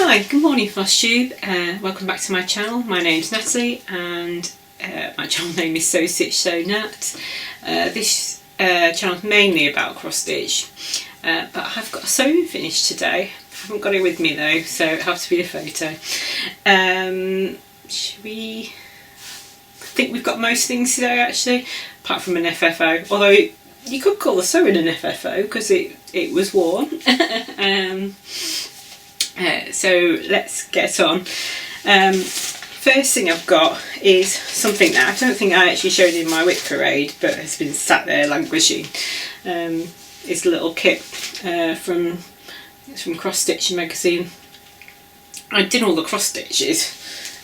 Hi, good morning Flosstube, welcome back to my channel. My name's Natalie and my channel name is So Stitch So Nat. This channel is mainly about cross stitch, but I have got a sewing finish today. I haven't got it with me though, so it has to be a photo. Should we... I think we've got most things today actually, apart from an FFO, although you could call the sewing an FFO because it was worn. So let's get on. First thing I've got is something that I don't think I actually showed in my WIP parade, but has been sat there languishing. It's a little kit from Cross Stitch magazine. I did all the cross stitches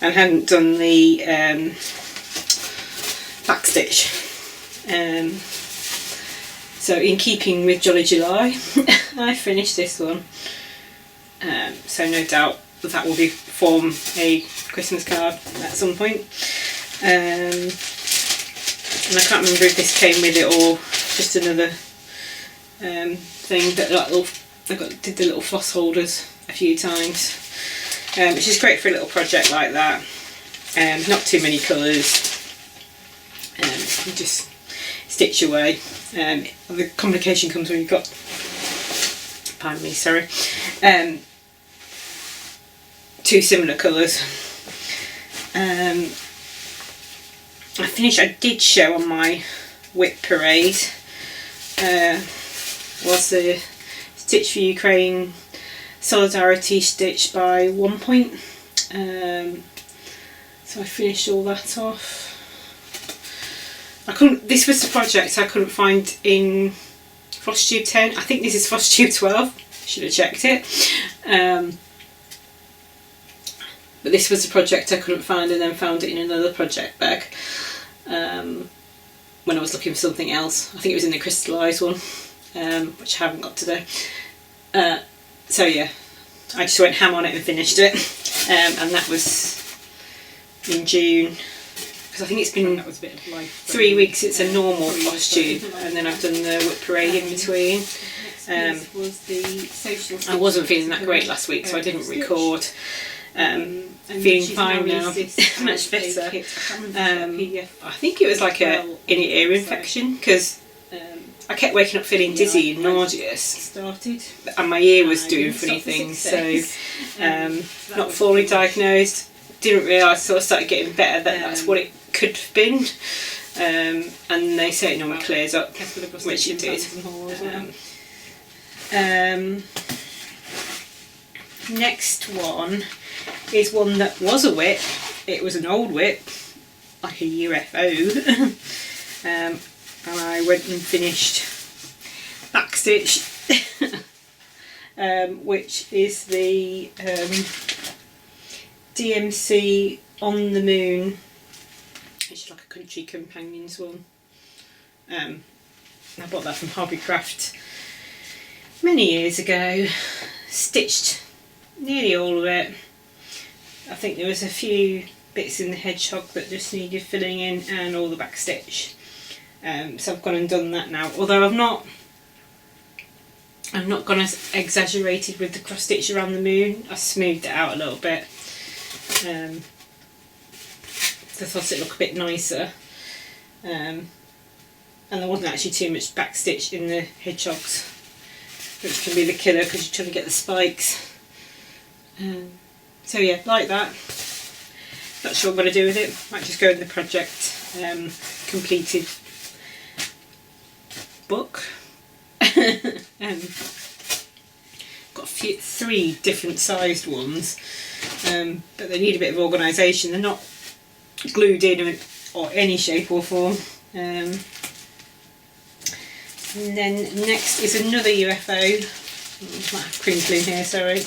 and hadn't done the back stitch. So in keeping with Jolly July, I finished this one. So no doubt that will form a Christmas card at some point. And I can't remember if this came with it or just another thing, but I did the little floss holders a few times, which is great for a little project like that. Not too many colours, you just stitch away. The complication comes when you've got, pardon me, sorry, two similar colours. I did show on my WIP parade was the Stitch for Ukraine Solidarity stitch by 1 Point. So I finished all that off. This was the project I couldn't find in Flosstube 10. I think this is Flosstube 12. Should have checked it. But this was the project I couldn't find, and then found it in another project bag when I was looking for something else. I think it was in the crystallised one, which I haven't got today. So yeah, I just went ham on it and finished it, and that was in June. Because I think it's been 3 weeks. It's a normal Flosstube, and then I've done the WIP parade in between. I wasn't feeling that great last week, so I didn't record. Feeling fine now, much better. I think it was like an inner ear infection, because I kept waking up feeling dizzy and nauseous, and my ear was doing funny things, so not fully diagnosed. Didn't realise till I started getting better that that's what it could have been, and they say it normally clears up, which it did. Next one is one that was a WIP. It was an old WIP, like a UFO, and I went and finished Backstitch, which is the DMC On the Moon, which is like a country companions one. I bought that from Hobbycraft many years ago, stitched nearly all of it. I think there was a few bits in the hedgehog that just needed filling in, and all the back stitch. So I've gone and done that now. Although I've not gone as exaggerated with the cross stitch around the moon. I smoothed it out a little bit. So I thought it looked a bit nicer. And there wasn't actually too much back stitch in the hedgehogs, which can be the killer because you're trying to get the spikes. So yeah, like that. Not sure what I'm going to do with it. Might just go in the project completed book. Got three different sized ones, but they need a bit of organisation. They're not glued in or any shape or form. And then next is another UFO. Might have crinkle in here, sorry.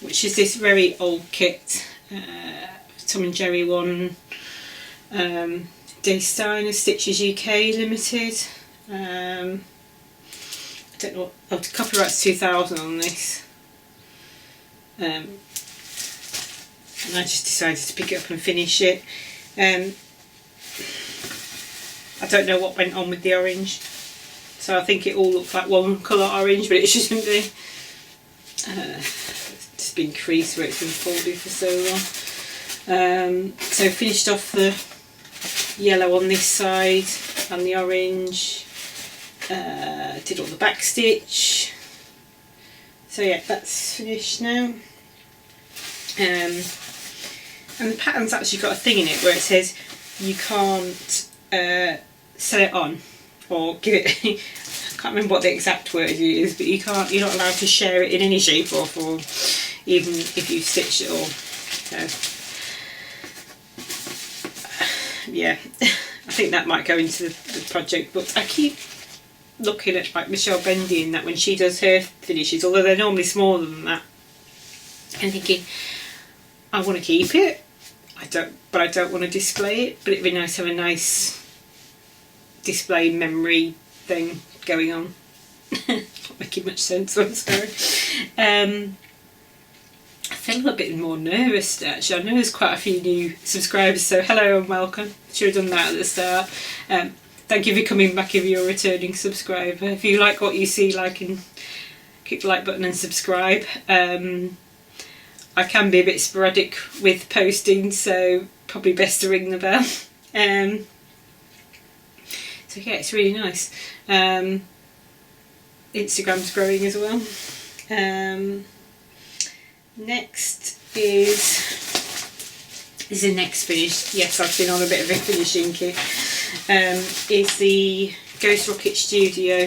Which is this very old kit, Tom and Jerry one, Day Steiner Stitches UK Limited. I don't know, the copyright's 2000 on this. And I just decided to pick it up and finish it. I don't know what went on with the orange. so I think it all looks like one colour orange, but it shouldn't be. It's just been creased where it's been folded for so long. So finished off the yellow on this side and the orange. Did all the back stitch. So yeah, that's finished now. And the pattern's actually got a thing in it where it says you can't sew it on or give it. I can't remember what the exact word is, but you're not allowed to share it in any shape or form, even if you've stitched it all. So yeah, I think that might go into the project. But I keep looking at like Michelle Bendy and that when she does her finishes, although they're normally smaller than that, and thinking, I want to keep it, but I don't want to display it. But it'd be nice to have a nice display memory thing going on. Not making much sense, I'm sorry. I feel a bit more nervous actually. I know there's quite a few new subscribers, so hello and welcome. Should have done that at the start. Thank you for coming back if you're a returning subscriber. If you like what you see, like and click the like button and subscribe. I can be a bit sporadic with posting, so probably best to ring the bell. So yeah, it's really nice. Instagram's growing as well. Next is the next finish. Yes, I've been on a bit of a finishing kick. Is the Ghost Rocket Studio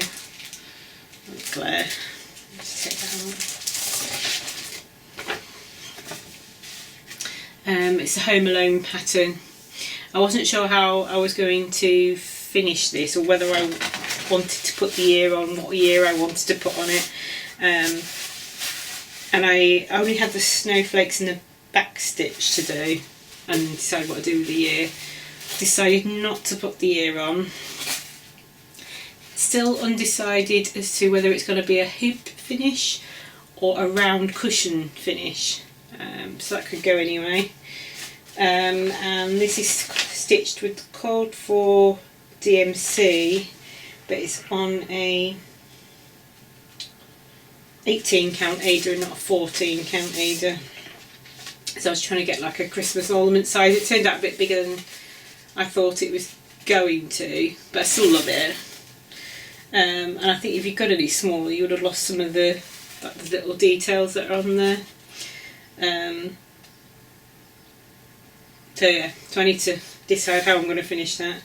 Glare. Let's take that out. It's a Home Alone pattern. I wasn't sure how I was going to finish this, or whether I wanted to put the ear on, what year I wanted to put on it. And I only had the snowflakes in the back stitch to do and decide what to do with the ear. Decided not to put the ear on. Still undecided as to whether it's going to be a hoop finish or a round cushion finish. So that could go anyway. And this is stitched with called for DMC, but it's on a 18 count Ada and not a 14 count Ada. So I was trying to get like a Christmas ornament size. It turned out a bit bigger than I thought it was going to, but I still love it. And I think if you got any smaller, you would have lost some of the little details that are on there. So yeah, so I need to decide how I'm going to finish that.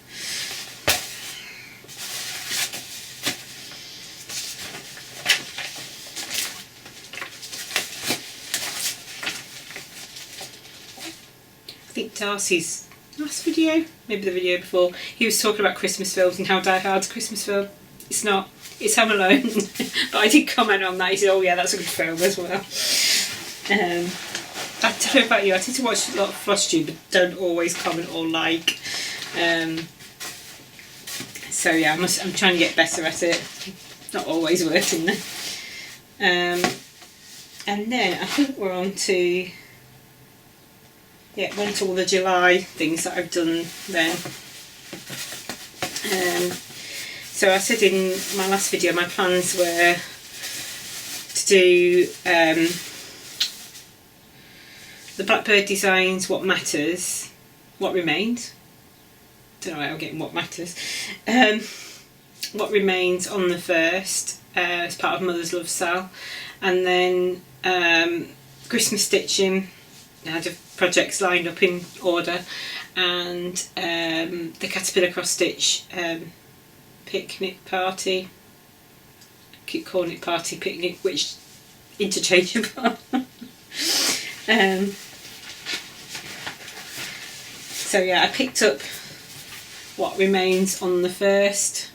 I think Darcy's last video, maybe the video before, he was talking about Christmas films and how Die Hard's a Christmas film. It's not, it's Home Alone. But I did comment on that. He said, oh yeah, that's a good film as well. I don't know about you, I tend to watch a lot of Flosstube but don't always comment or like. So yeah, I'm trying to get better at it. Not always working there. And then I think we're on to, yeah, we're on to all the July things that I've done then. So I said in my last video my plans were to do the Blackbird designs, What Matters, What Remains. Don't know how I'm getting What Matters. What Remains on the 1st as part of Mother's Love Sal, and then Christmas stitching. I had projects lined up in order, and the Caterpillar cross stitch picnic party. I keep calling it party picnic, which interchangeable. So yeah, I picked up What Remains on the 1st.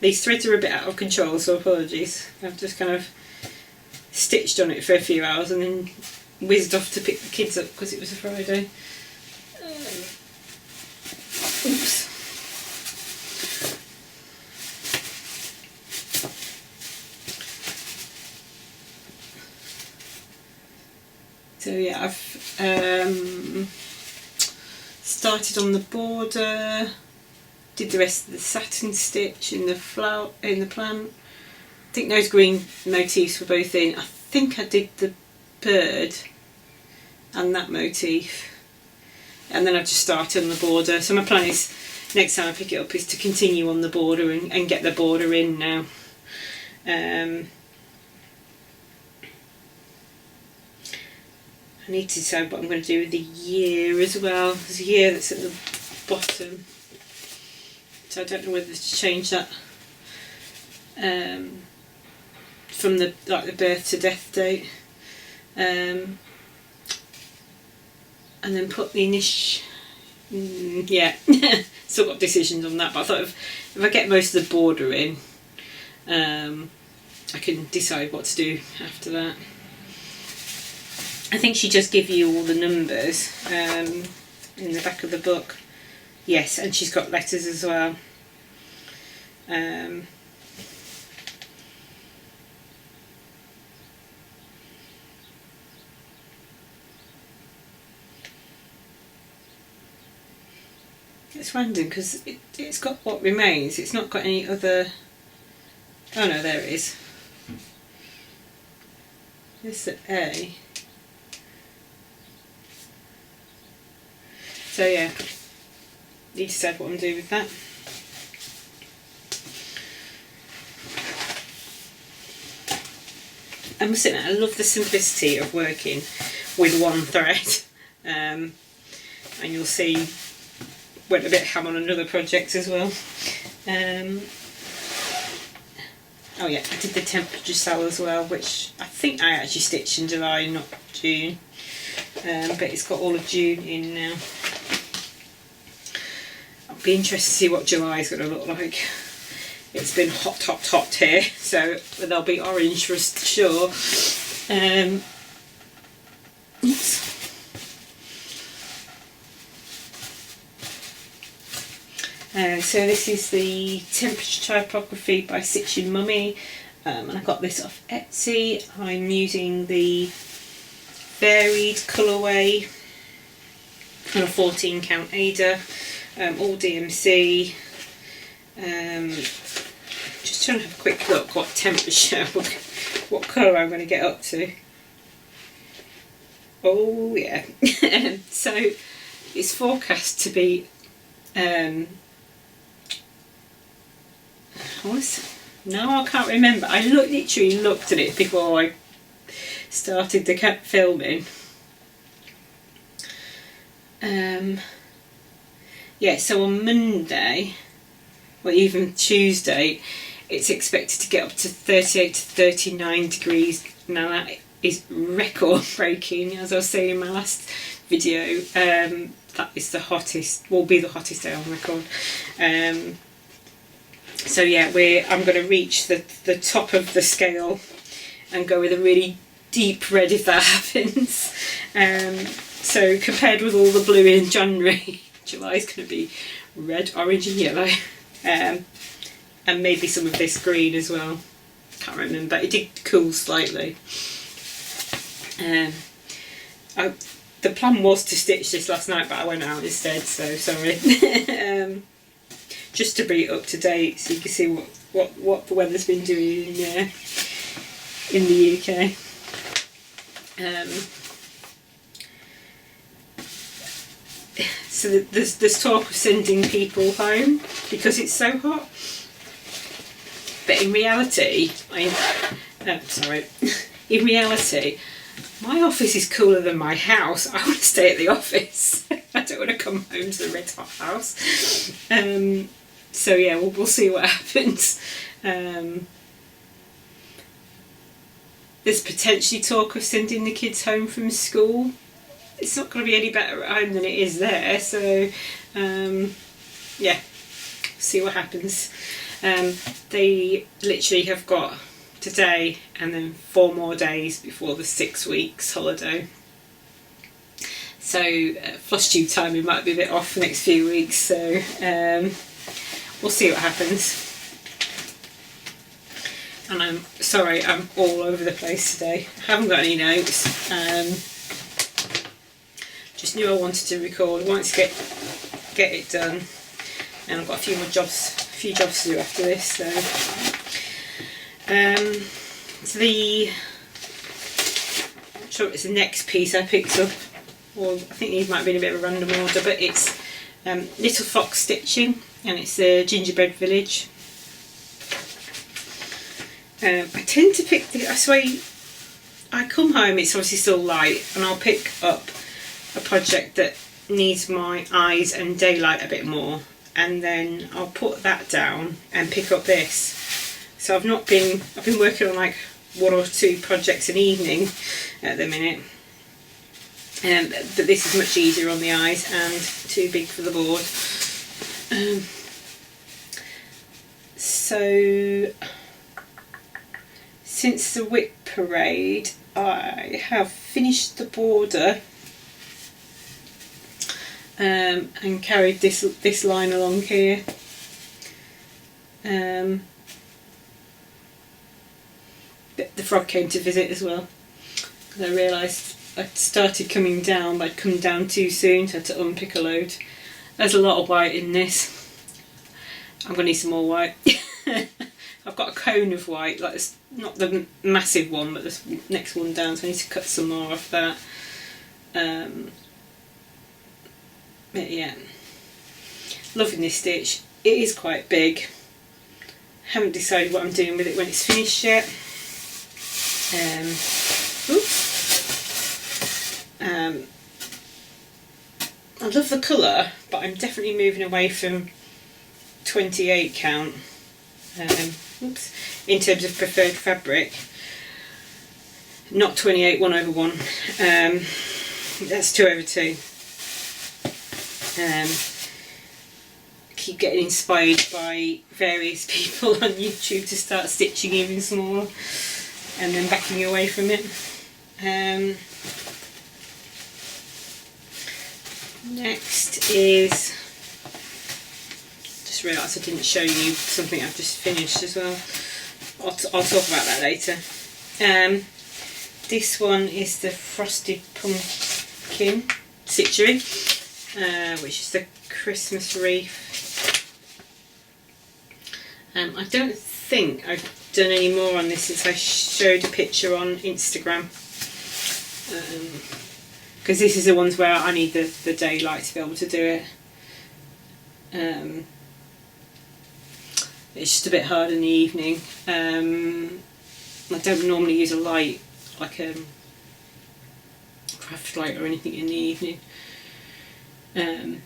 These threads are a bit out of control, so apologies. I've just kind of stitched on it for a few hours and then whizzed off to pick the kids up because it was a Friday. Oops. So yeah, I've started on the border, did the rest of the satin stitch in the flower, in the plant. I think those green motifs were both in. I think I did the bird and that motif, and then I just started on the border. So my plan is, next time I pick it up, is to continue on the border and get the border in now. I need to decide what I'm going to do with the year as well. There's a year that's at the bottom, so I don't know whether to change that from the birth to death date, and then put the initial. Yeah, still got decisions on that. But I thought if I get most of the border in, I can decide what to do after that. I think she just give you all the numbers in the back of the book. Yes, and she's got letters as well. It's random because it's got what remains. It's not got any other. Oh no, there it is. This is A. So yeah, need to decide what I'm doing with that. I must admit, I love the simplicity of working with one thread, and you'll see went a bit ham on another project as well. Oh yeah, I did the temperature cell as well, which I think I actually stitched in July, not June, but it's got all of June in now. I'll be interested to see what July is going to look like. It's been hot here, so there'll be orange for sure. Oops. So this is the Temperature Typography by Stitchy Mummy, and I got this off Etsy. I'm using the varied colourway on a 14 count Ada, all DMC. Just trying to have a quick look what temperature, what colour I'm going to get up to. Oh yeah. So it's forecast to be now I can't remember. I literally looked at it before I started the filming. Yeah, so on Monday, or even Tuesday, it's expected to get up to 38 to 39 degrees. Now that is record breaking, as I was saying in my last video. That is the hottest, will be the hottest day on record. So yeah, I'm going to reach the top of the scale and go with a really deep red if that happens. So compared with all the blue in January, July is going to be red, orange and yellow. And maybe some of this green as well. Can't remember. It did cool slightly. The plan was to stitch this last night, but I went out instead, so sorry. Just to bring it up to date so you can see what the weather's been doing in the UK. So there's talk of sending people home because it's so hot. But in reality, in reality, my office is cooler than my house. I want to stay at the office. I don't want to come home to the red hot house. So yeah, we'll see what happens. There's potentially talk of sending the kids home from school. It's not going to be any better at home than it is there. So yeah, see what happens. They literally have got today and then 4 more days before the 6 weeks holiday. So Flosstube timing might be a bit off the next few weeks, so we'll see what happens. And I'm sorry, I'm all over the place today. I haven't got any notes. just knew I wanted to record, wanted to get it done, and I've got a few jobs to do after this. So, sure it's the next piece I picked up, or I think these might be in a bit of a random order, but it's Little Fox Stitching, and it's the Gingerbread Village. I tend to pick I come home, it's obviously still light, and I'll pick up a project that needs my eyes and daylight a bit more, and then I'll put that down and pick up this. So I've been working on like 1 or 2 projects an evening at the minute, but this is much easier on the eyes and too big for the board. So since the Whip Parade, I have finished the border and carried this line along here. The frog came to visit as well, because I realised I'd started coming down, but I'd come down too soon, so I had to unpick a load. There's a lot of white in this. I'm going to need some more white. I've got a cone of white, like it's not the massive one, but the next one down, so I need to cut some more off that. But yeah, loving this stitch. It is quite big. Haven't decided what I'm doing with it when it's finished yet. I love the colour, but I'm definitely moving away from 28 count in terms of preferred fabric. Not 28 1/1. That's 2/2. Keep getting inspired by various people on YouTube to start stitching even smaller, and then backing away from it. Next is, just realised I didn't show you something I've just finished as well. I'll talk about that later. This one is the Frosted Pumpkin Stitchery, which is the Christmas wreath. I don't think I've done any more on this since I showed a picture on Instagram, because this is the ones where I need the daylight to be able to do it. It's just a bit hard in the evening. I don't normally use a light, like a craft light or anything in the evening, so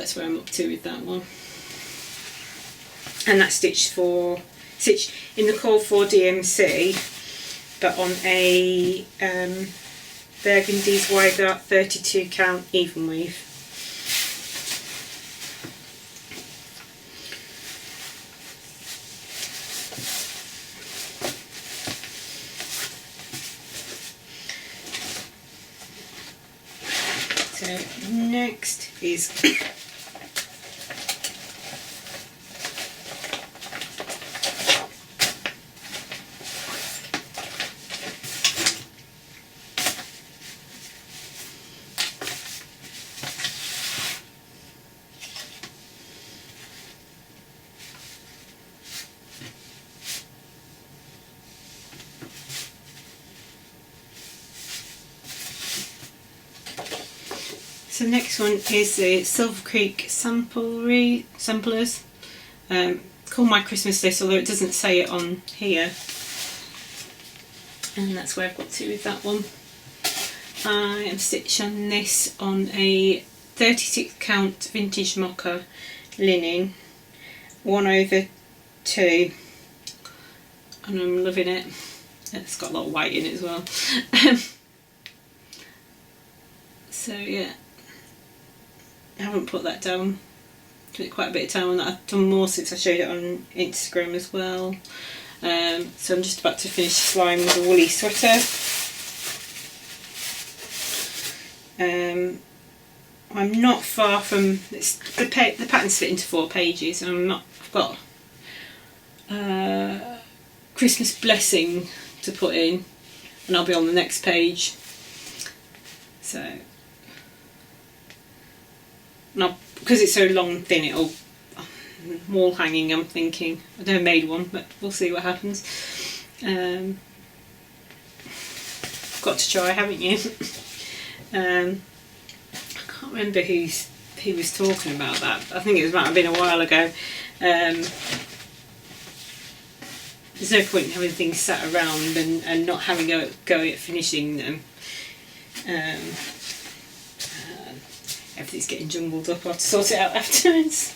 that's where I'm up to with that one. And that's stitched in the call for DMC, but on a Burgundy's Wide Art 32 count even weave. So next is so the next one is the Silver Creek Samplers. Called My Christmas List, although it doesn't say it on here. And that's where I've got to with that one. I am stitching this on a 36 count vintage mocha linen 1/2, and I'm loving it. It's got a lot of white in it as well. So yeah, I haven't put that down. Took quite a bit of time on that. I've done more since I showed it on Instagram as well. So I'm just about to finish the slime with a woolly sweater. I'm not far from the pattern's fit into 4 pages, and I've got Christmas Blessing to put in, and I'll be on the next page. So because it's so long and thin, it'll wall hanging. I'm thinking I've never made one, but we'll see what happens. Got to try, haven't you? I can't remember who was talking about that. I think it might have been a while ago. There's no point in having things sat around and not having a go at finishing them. Everything's getting jumbled up. I'll have to sort it out afterwards.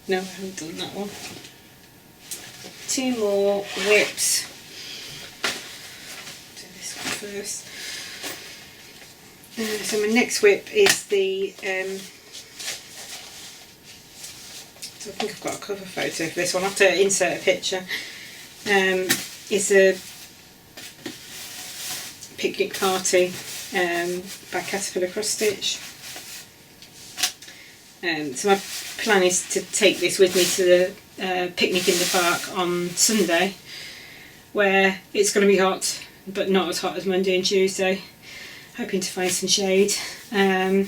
No, I haven't done that one. 2 more whips. Do this one first. So my next whip is the. So I think I've got a cover photo for this one. I'll have to insert a picture. It's a picnic party by Caterpillar Cross Stitch. So my plan is to take this with me to the picnic in the park on Sunday, where it's going to be hot, but not as hot as Monday and Tuesday. Hoping to find some shade. I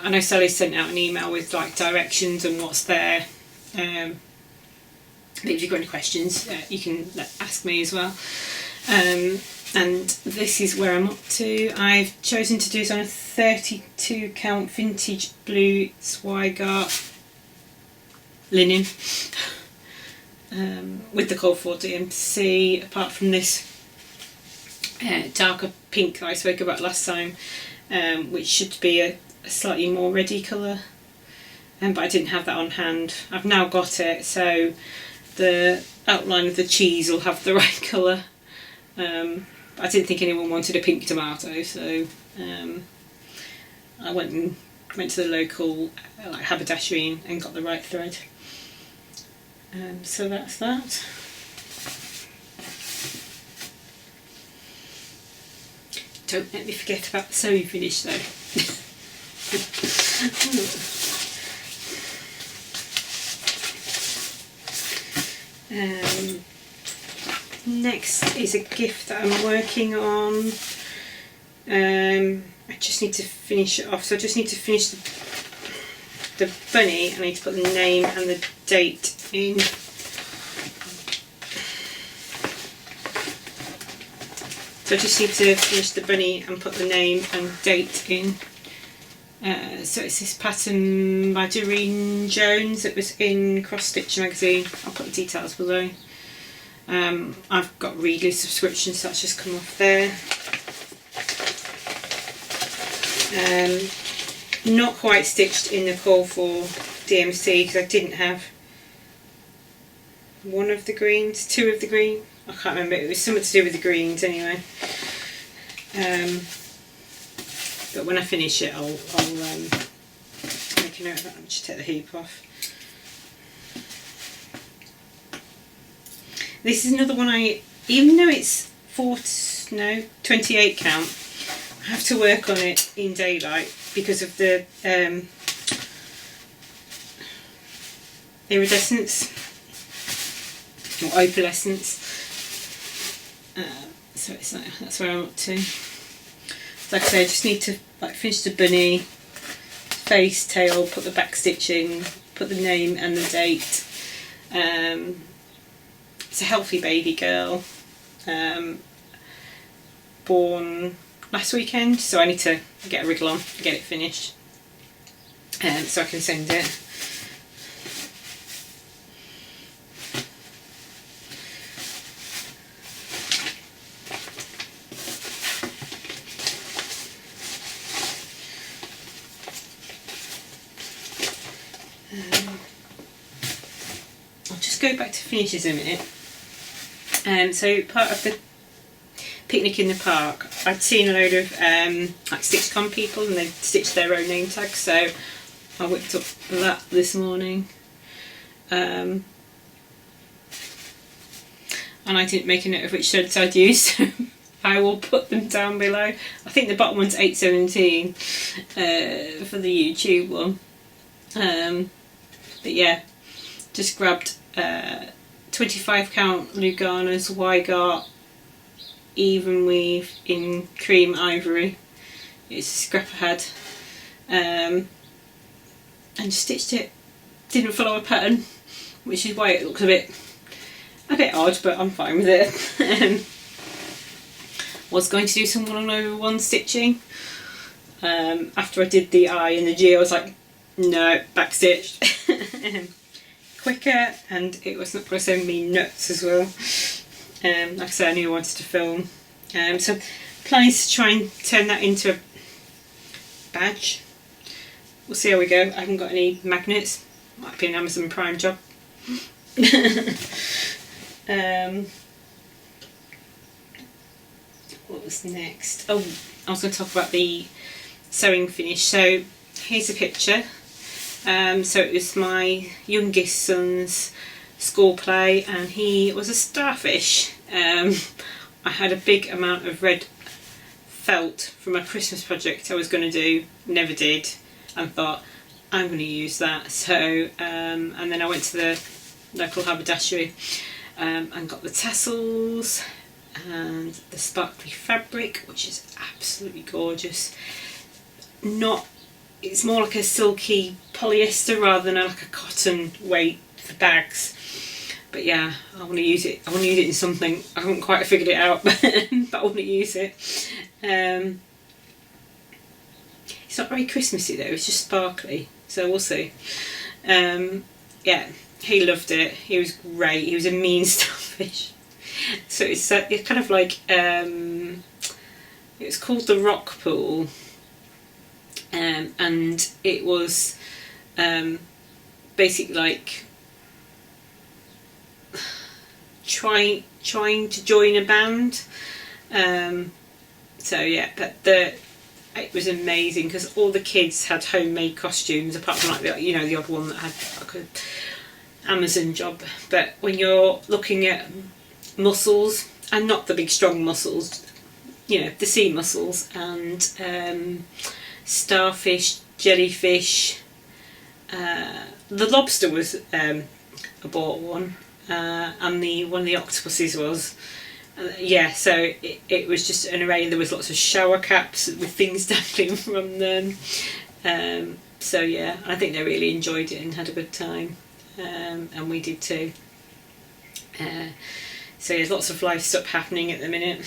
know Sally sent out an email with like directions and what's there. But if you've got any questions, you can ask me as well. And this is where I'm up to. I've chosen to do this on a 32 count vintage blue Zweigart linen with the call for DMC, apart from this darker pink that I spoke about last time, which should be a slightly more reddy colour, but I didn't have that on hand. I've now got it, so the outline of the cheese will have the right colour. I didn't think anyone wanted a pink tomato, so I went to the local haberdashery and got the right thread. So that's that. Don't let me forget about the sewing finish though. Next is a gift that I'm working on. I just need to finish it off. So I just need to finish the bunny. I need to put the name and the date in. So I just need to finish the bunny and put the name and date in. So it's this pattern by Doreen Jones that was in Cross Stitch magazine. I'll put the details below. I've got Readly subscription, so that's just come off there. Not quite stitched in the call for DMC because I didn't have one of the greens, 2 of the green. I can't remember, it was something to do with the greens anyway. But when I finish it, I'll make a note of that. I'll just take the hoop off. This is another one even though it's 28 count, I have to work on it in daylight because of the iridescence or opalescence. So it's that's where I'm up to. So like I say, I just need to finish the bunny, face, tail, put the back stitch in, put the name and the date. It's a healthy baby girl, born last weekend, so I need to get a wriggle on, get it finished, so I can send it. I'll just go back to finishes a minute. So part of the picnic in the park, I'd seen a load of StitchCon people and they'd stitched their own name tags, so I whipped up that this morning. And I didn't make a note of which threads I'd used, so I will put them down below. I think the bottom one's 817 for the YouTube one. But yeah, just grabbed 25 count Lugana's Zweigart even weave in cream ivory. It's a scrap I had, and just stitched it. Didn't follow a pattern, which is why it looks a bit odd, but I'm fine with it. Was going to do some 1/1 stitching. After I did the I and the G, I was like, no, back stitched. Quicker, and it was not going to send me nuts as well. Like I said, I knew I wanted to film. So planning to try and turn that into a badge. We'll see how we go. I haven't got any magnets. Might be an Amazon Prime job. What was next? Oh, I was going to talk about the sewing finish. So here's a picture. So it was my youngest son's school play, and he was a starfish. I had a big amount of red felt from a Christmas project I was going to do, never did, and thought I'm going to use that. So and then I went to the local haberdashery and got the tassels and the sparkly fabric, which is absolutely gorgeous. It's more like a silky polyester rather than like a cotton weight for bags. But yeah, I want to use it. I want to use it in something. I haven't quite figured it out, but I want to use it. It's not very Christmassy though. It's just sparkly. So we'll see. Yeah, he loved it. He was great. He was a mean starfish. So it's kind of like it's called the rock pool, and it was basically like trying to join a band. So yeah, but it was amazing because all the kids had homemade costumes, apart from like the odd one that had like a Amazon job. But when you're looking at mussels, and not the big strong mussels, the sea mussels, and starfish, jellyfish, the lobster was I bought one, and one of the octopuses was. Yeah, so it was just an array. There was lots of shower caps with things dangling from them. So yeah, I think they really enjoyed it and had a good time, and we did too. So there's lots of live stuff happening at the minute.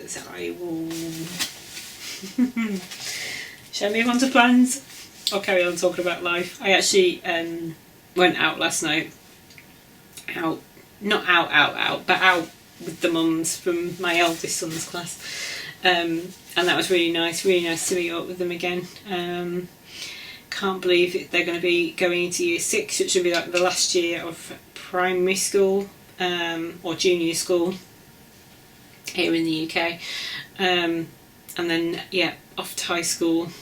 So I will. Shall I move on to plans? I'll carry on talking about life. I actually went out last night. Not out, but out with the mums from my eldest son's class. And that was really nice to meet up with them again. Can't believe they're going to be going into year 6, which will be like the last year of primary school or junior school here in the UK, and then yeah, off to high school.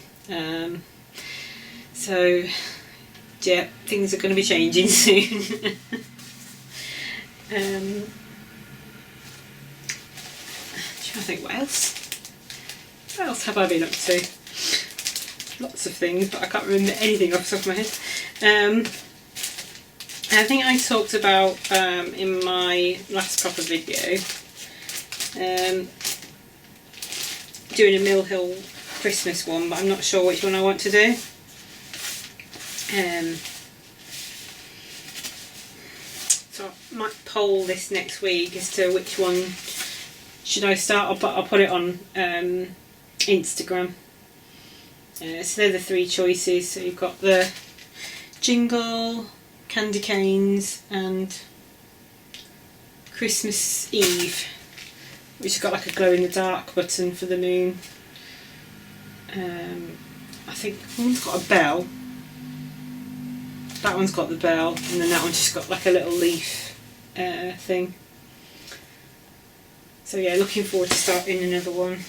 So yeah, things are going to be changing soon. Trying to think what else have I been up to? Lots of things, but I can't remember anything off the top of my head. I think I talked about in my last proper video doing a Mill Hill Christmas one, but I'm not sure which one I want to do. So I might poll this next week as to which one should I start. I'll put it on Instagram. So they're the 3 choices. So you've got the Jingle, Candy Canes, and Christmas Eve, which has got like a glow in the dark button for the moon. I think one's got a bell. That one's got the bell, and then that one's just got like a little leaf thing. So yeah, looking forward to starting another one.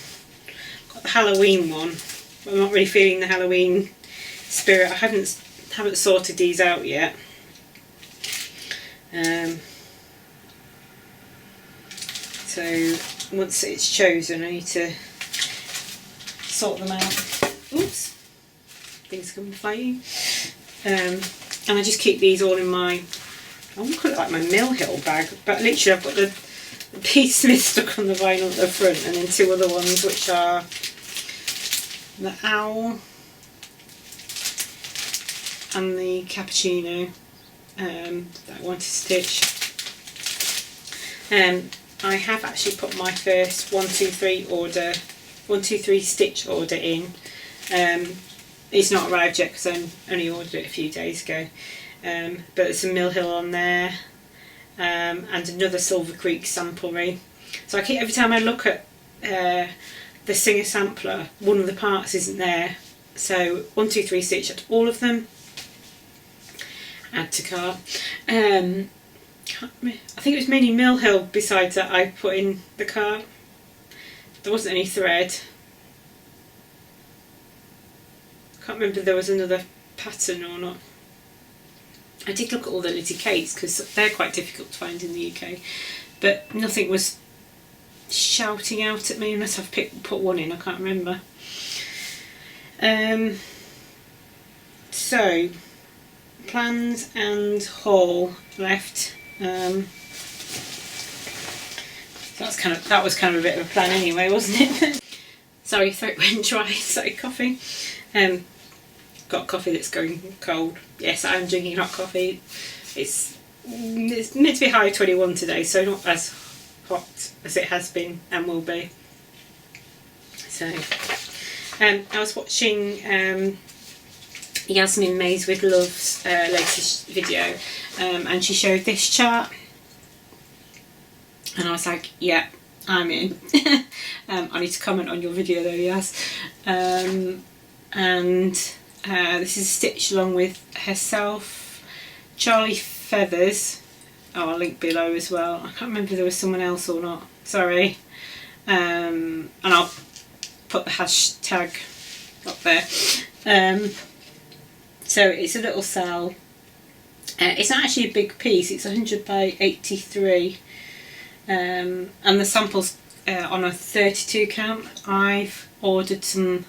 Got the Halloween one. I'm not really feeling the Halloween spirit. I haven't sorted these out yet. So once it's chosen, I need to sort them out. Oops, things come flying. And I just keep these all in my I want to call it like my Mill Hill bag, but literally I've got the Pete Smith stuck on the vinyl at the front, and then 2 other ones which are the owl and the cappuccino that I want to stitch. I have actually put my first 123 stitch order in. It's not arrived yet because I only ordered it a few days ago, but there's some Mill Hill on there, and another Silver Creek samplery. So I keep, every time I look at the Singer sampler, one of the parts isn't there, so 123 stitch at all of them, add to cart. I think it was mainly Mill Hill besides that I put in the cart. There wasn't any thread. Can't remember if there was another pattern or not. I did look at all the Lizzie Kates because they're quite difficult to find in the UK, but nothing was shouting out at me unless I've put one in, I can't remember. So plans and haul left. So that was kind of a bit of a plan anyway, wasn't it? Sorry, throat went dry, started coughing. Got coffee that's going cold. Yes, I am drinking hot coffee. It's meant to be high 21 today, so not as hot as it has been and will be. So I was watching Yasminsmadewithlove's latest video, and she showed this chart, and I was like, yeah, I'm in. I need to comment on your video though, Yas. This is stitched along with herself, Charly Feathers. Oh, I'll link below as well. I can't remember if there was someone else or not, sorry. And I'll put the hashtag up there. So it's a little cell. It's not actually a big piece, it's 100 by 83. And the sample's on a 32 count. I've ordered some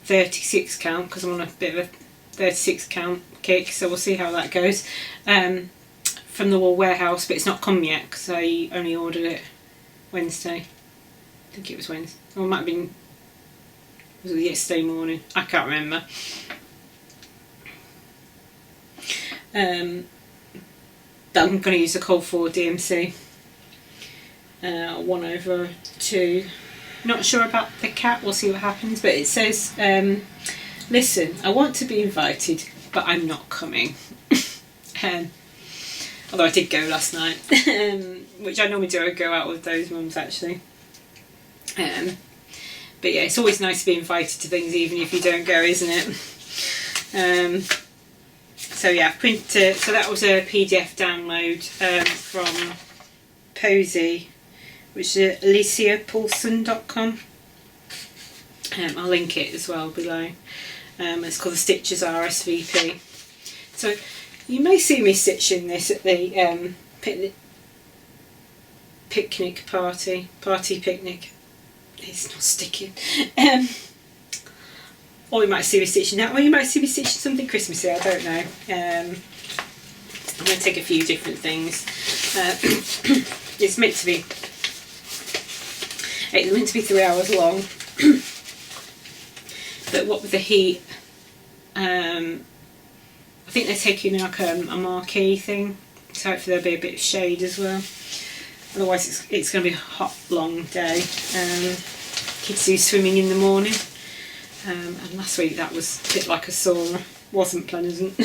36 count because I'm on a bit of a 36 count kick, so we'll see how that goes. From the Wool Warehouse, but it's not come yet because I only ordered it Wednesday. I think it was Wednesday, or it might have been, was it yesterday morning? I can't remember. But I'm going to use the Call for DMC 1/2. Not sure about the cat, we'll see what happens, but it says, listen, I want to be invited, but I'm not coming. Although I did go last night, which I normally do, I go out with those mums actually. But yeah, it's always nice to be invited to things even if you don't go, isn't it? So yeah, so that was a PDF download from Posy, which is aliciapaulson.com. I'll link it as well below. It's called the Stitchers RSVP. So you may see me stitching this at the picnic party picnic. It's not sticking. Or you might see me stitching that, or you might see me stitching something Christmassy, I don't know. I'm going to take a few different things. It's meant to be 3 hours long. But what with the heat, I think they're taking like a marquee thing, so hopefully there'll be a bit of shade as well. Otherwise it's going to be a hot long day. Kids do swimming in the morning, and last week that was a bit like a sauna, wasn't pleasant.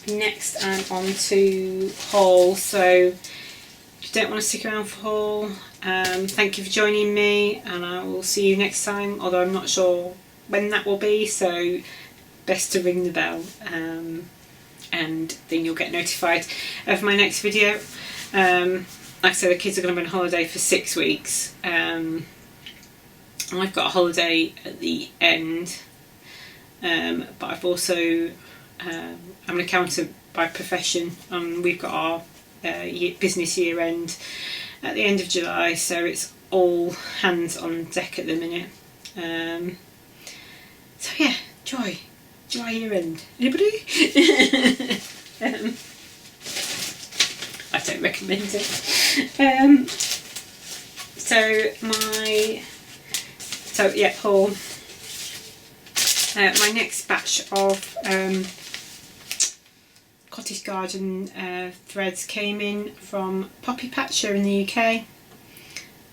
Next I'm on to haul, so if you don't want to stick around for haul, thank you for joining me, and I will see you next time, although I'm not sure when that will be, so best to ring the bell, and then you'll get notified of my next video. Like I said, the kids are going to be on holiday for 6 weeks. I've got a holiday at the end, but I've also, I'm an accountant by profession, and we've got our business year end at the end of July, so it's all hands on deck at the minute. So yeah, dry ear end. Anybody? I don't recommend it. Haul. My next batch of cottage garden threads came in from Poppy Patcher in the UK.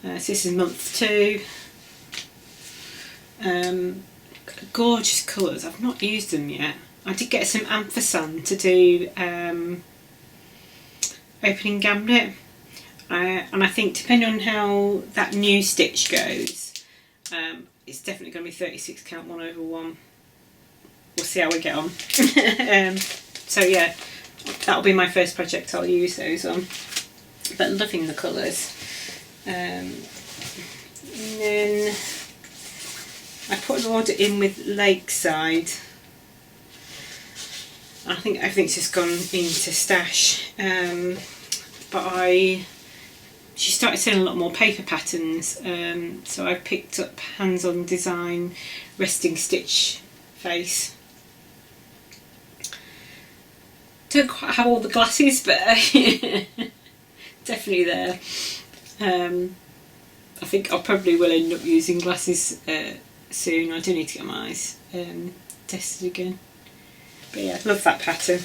So this is month 2. Gorgeous colours. I've not used them yet. I did get some Amphisan to do opening gambit, and I think depending on how that new stitch goes, it's definitely going to be 36 count 1/1. We'll see how we get on. So yeah, that'll be my first project I'll use those on, but loving the colours. And then I put an order in with Lakeside. I think everything's just gone into stash, but she started selling a lot more paper patterns, so I picked up Hands On Design Resting Stitch Face. Don't quite have all the glasses, but definitely there. I think I probably will end up using glasses soon. I do need to get my eyes tested again. But yeah, love that pattern.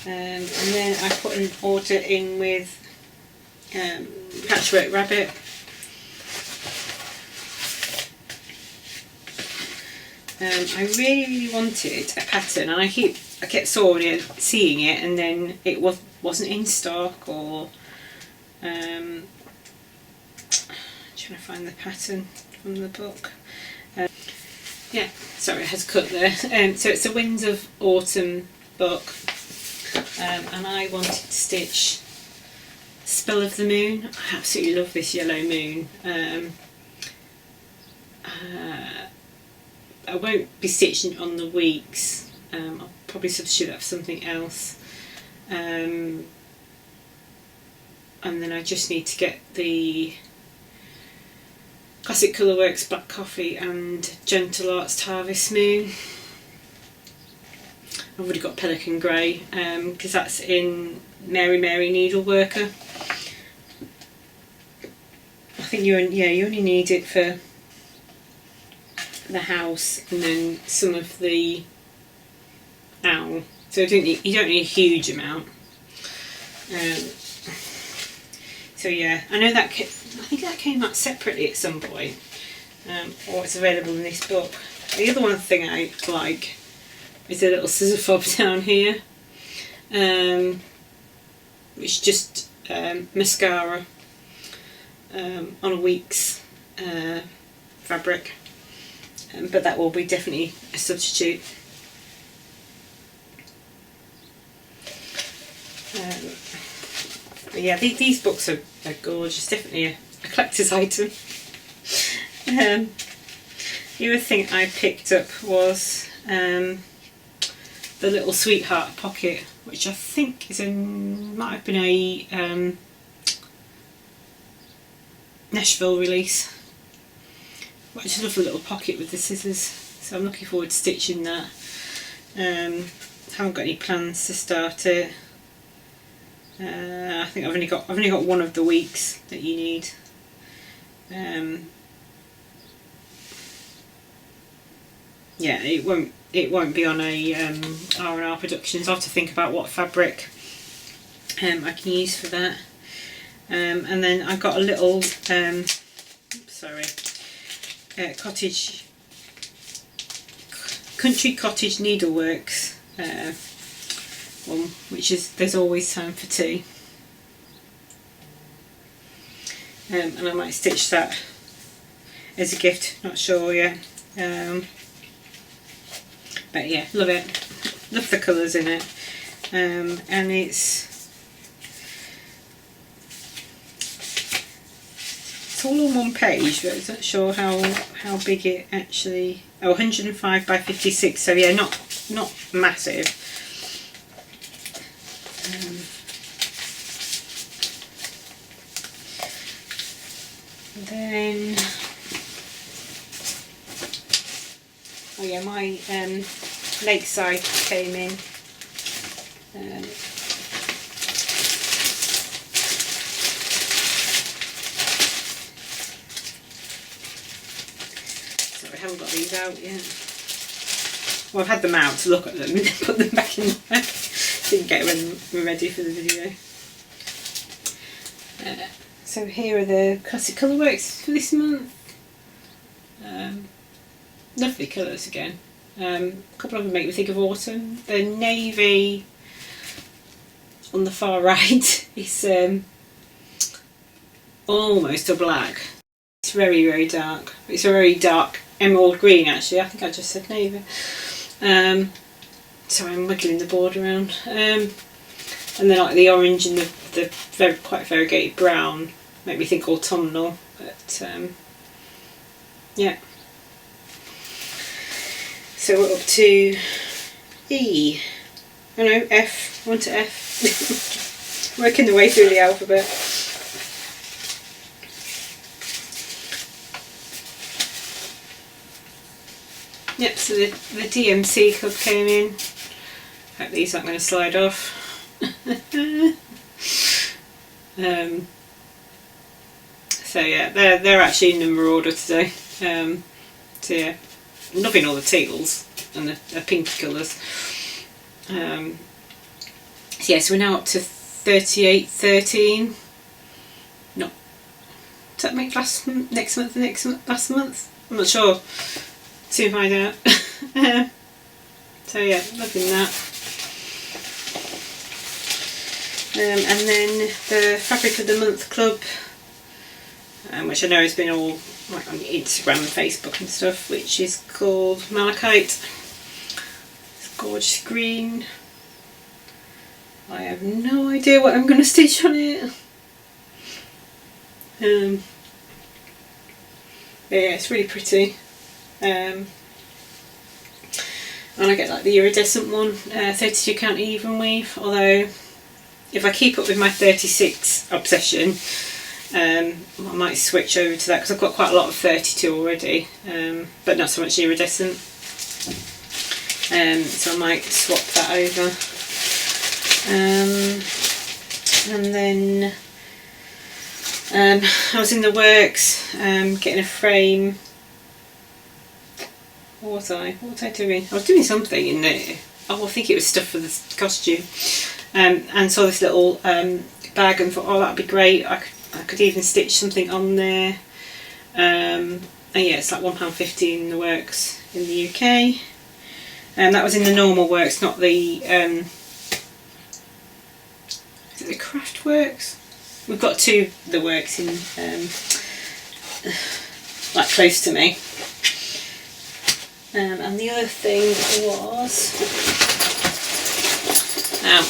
And then I put an order in with Patchwork Rabbit. I really wanted a pattern, and I kept seeing it, and then it wasn't in stock, or trying to find the pattern from the book. Yeah, sorry, I had to cut there. So it's the Winds of Autumn book, and I wanted to stitch Spell of the Moon. I absolutely love this yellow moon. I won't be stitching on the weeks. I'll probably substitute that for something else. And then I just need to get the Classic Colourworks Black Coffee and Gentle Arts Harvest Moon. I've already got Pelican Grey, because that's in Mary Needleworker. I think you only need it for the house and then some of the owl, so you don't need a huge amount. So yeah, I know that I think that came out separately at some point, or it's available in this book. The other one thing I like is a little scissor fob down here, which is just mascara on a week's fabric. But that will be definitely a substitute. But yeah, these books are gorgeous, definitely a collector's item. The other thing I picked up was the Little Sweetheart pocket, which I think might have been a Nashville release. I just love the little pocket with the scissors, so I'm looking forward to stitching that. Haven't got any plans to start it. I think I've only got one of the weeks that you need. Yeah, it won't be on a R&R Productions. I'll have to think about what fabric I can use for that. And then I got a little Country Cottage Needleworks one, which is There's Always Time for Tea, and I might stitch that as a gift, not sure yet. But yeah, love it, love the colours in it, and it's all on one page, but I'm not sure how big it actually. 105 by 56. So yeah, not massive. And then, oh yeah, my Lakeside came in. So I haven't got these out yet. Well, I've had them out to look at them and then put them back in there. Didn't get them ready for the video. So here are the classic colourworks for this month. Lovely colours again. A couple of them make me think of autumn. The navy on the far right is almost a black. It's very, very dark. It's a very dark emerald green actually. I think I just said navy. So I'm wiggling the board around. And then like the orange and the very, quite variegated brown make me think autumnal. But yeah. So we're up to E. Oh no, F. We're on to F. Working the way through the alphabet. Yep, so the DMC club came in. Hope these aren't going to slide off. So yeah, they're actually in number order today. So yeah, loving all the teals and the pinky colours. So yeah, so we're now up to 3813. No, does that make last month? I'm not sure. Soon find out. So yeah, loving that. And then the Fabric of the Month Club, which I know has been all like on Instagram and Facebook and stuff, which is called Malachite. It's gorgeous green. I have no idea what I'm going to stitch on it. Yeah, it's really pretty. And I get like the iridescent one, 32 count even weave, although if I keep up with my 36 obsession, I might switch over to that because I've got quite a lot of 32 already, but not so much iridescent, so I might swap that over. And then I was in the works getting a frame. What was I doing? I was doing something in there. Oh, I think it was stuff for the costume. And saw this little bag and thought, oh, that'd be great. I could even stitch something on there. And yeah, it's like £1.50 in the works in the UK. And that was in the normal works, not the is it the craft works? We've got two of the works in like close to me. And the other thing was, now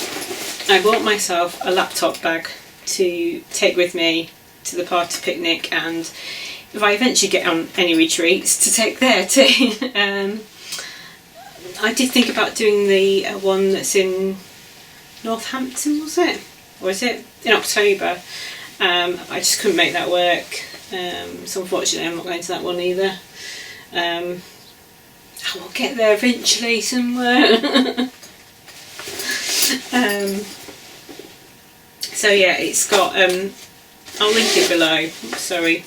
I bought myself a laptop bag to take with me to the party picnic, and if I eventually get on any retreats, to take there too. I did think about doing the one that's in Northampton, was it? Or is it in October? I just couldn't make that work, so unfortunately I'm not going to that one either. I will get there eventually somewhere. So yeah, it's got, I'll link it below, sorry.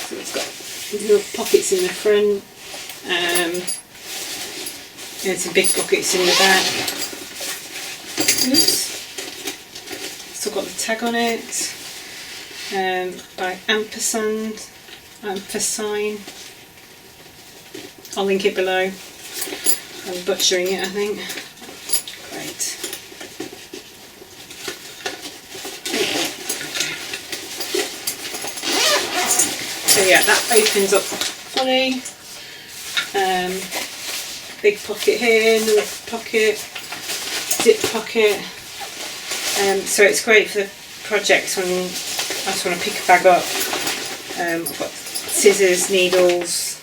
So it's got little pockets in the front, and some big pockets in the back. Oops. Still got the tag on it. By ampersand, I'll link it below. I'm butchering it, I think. Great. So yeah, that opens up fully. Big pocket here, another pocket, zip pocket. So it's great for the projects when I just want to pick a bag up. I've got scissors, needles,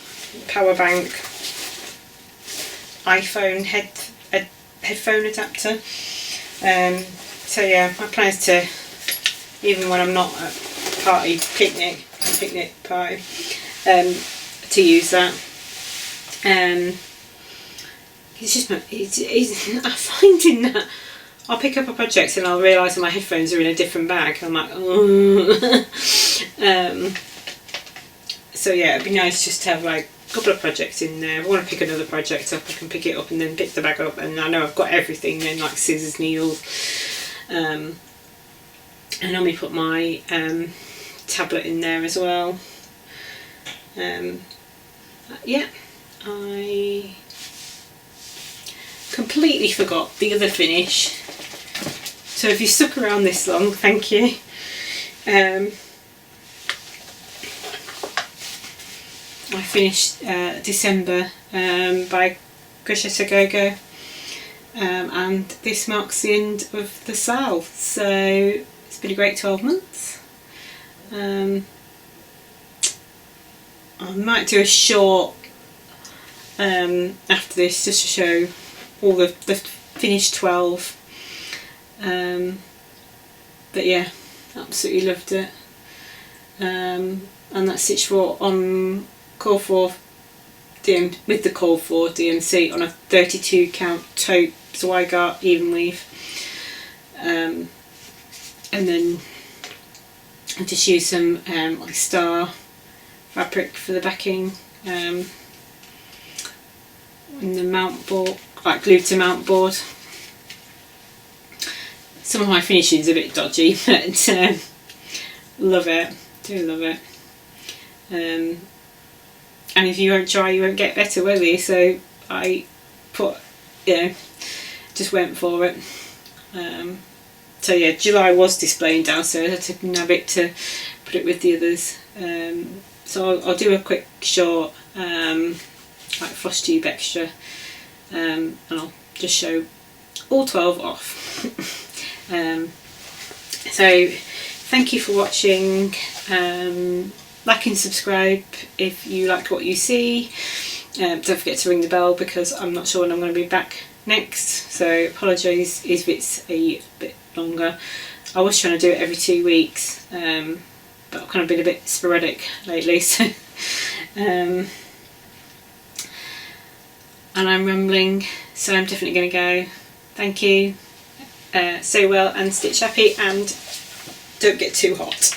power bank, iPhone headphone adapter, So yeah, my plan is to, even when I'm not at picnic party, to use that. It's just, I'm finding that I'll pick up a project and I'll realise that my headphones are in a different bag. I'm like, oh. So yeah, it'd be nice just to have like a couple of projects in there. If I want to pick another project up, I can pick it up and then pick the bag up, and I know I've got everything then, like scissors, needles. I normally put my tablet in there as well. Yeah, I completely forgot the other finish, so if you stuck around this long, thank you. I finished December by Crochet Go, and this marks the end of the sale, so it's been a great 12 months. I might do a short after this just to show all the finished 12, but yeah, absolutely loved it. And that's stitched for on call for with the call for DMC on a 32 count taupe Zweigart even weave, and then I just use some like star fabric for the backing, and the mount board, like glued to mount board. Some of my finishing's a bit dodgy, but love it, do love it. And if you won't try, you won't get better, will you? So I just went for it. So yeah, July was displaying downstairs. I had to nab it to put it with the others. So I'll do a quick short like Flosstube extra, and I'll just show all 12 off. So thank you for watching. Like and subscribe if you liked what you see. Don't forget to ring the bell because I'm not sure when I'm going to be back next, so apologise if it's a bit longer. I was trying to do it every 2 weeks, but I've kind of been a bit sporadic lately, so and I'm rambling, so I'm definitely going to go. Thank you, sew well and stitch happy, and don't get too hot.